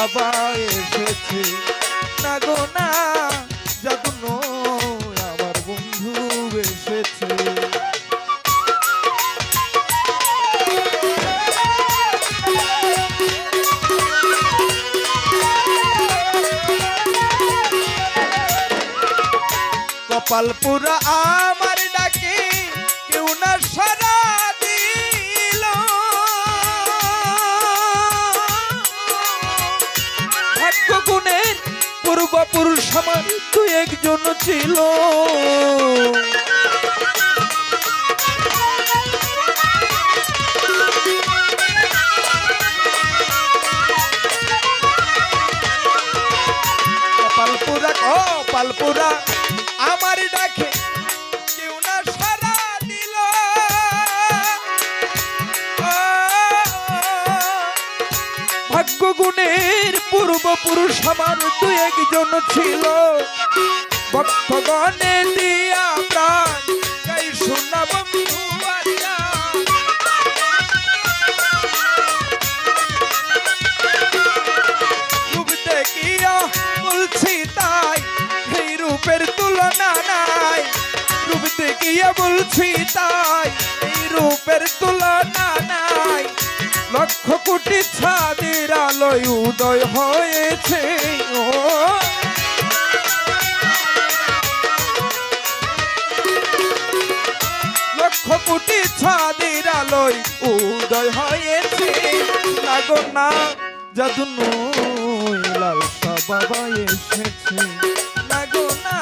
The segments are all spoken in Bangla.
বাবা এসেছে না গো না জাদু নয় আমার বন্ধু এসেছে। কপাল পুরা আমার ডাকে কেউ না সারা দিল, ভাগ্য গুণের পূর্বপুরুষ আমার দু একজন ছিল। কপাল পুরা আমার ডাকে কেউ না সারা দিল, ভাগ্য গুণের পূর্বপুরুষ আমার দু একজন ছিল। ভক্তগণে দিয়া প্রাণ গাই শোনা বন্ধু রূপ দেখিয়া বলছি তাই এই রূপের তুলনা নাই, রূপ দেখিয়া বলছি তাই এই রূপের তুলনা নাই। লক্ষ কোটি ছাদের আলোয় উদয় হয়েছে ও, লক্ষ কোটি ছাদের আলোয় উদয় হয়েছে না গো না জাদু নয় লালসা বাবা এসেছে না গো না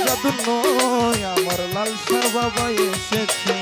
জাদু নয় আমার লালসা বাবা এসেছে।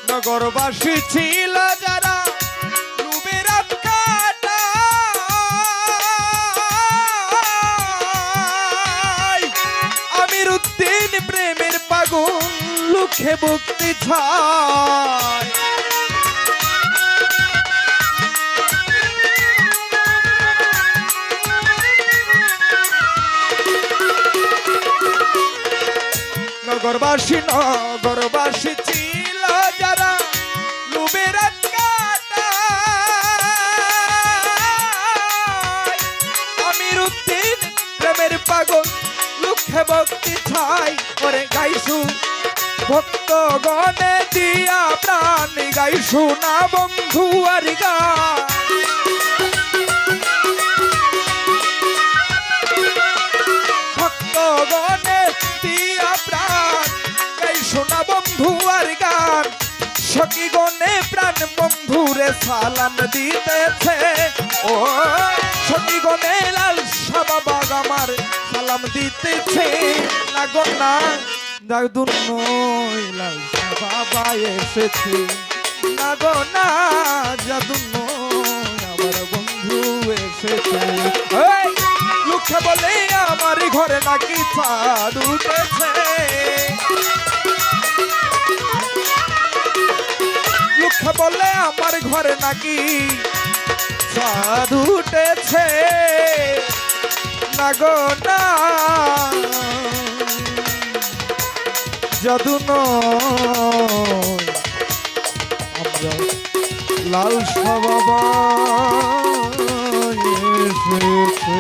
নগরবাসী ছিল যারা ডুবে রাত কাটায়, আমির উদ্দিন প্রেমের পাগল লুকে মুক্তি ছায়। নগরবাসী ছিল যারা ডুবে রাত কাটায়, আমির উদ্দিন প্রেমের পাগল লুকে ভক্তি ছাই। ওরে গাইছু ভক্তগণে দিয়া প্রাণ গাইছু না বন্ধু আর গান, ভক্তগণে দিয়া প্রাণ গাইছু না বন্ধু আর গান। সখী গণে প্রাণ বন্ধুরে সালাম দিতেছে ও, সখী গণে লালসা বাবা আমার সালাম দিতেছে না গো না জাদু নয় লালসা বাবা এসেছে না গো না জাদু নয় আমার বন্ধু এসেছে। লোকে বলে আমার ঘরে নাকি চাঁদ উঠেছে, লোকে বলে আমার ঘরে নাকি চাঁদ উঠেছে না গো না জাদু নয় আমরা লালসা বাবা এসেছে।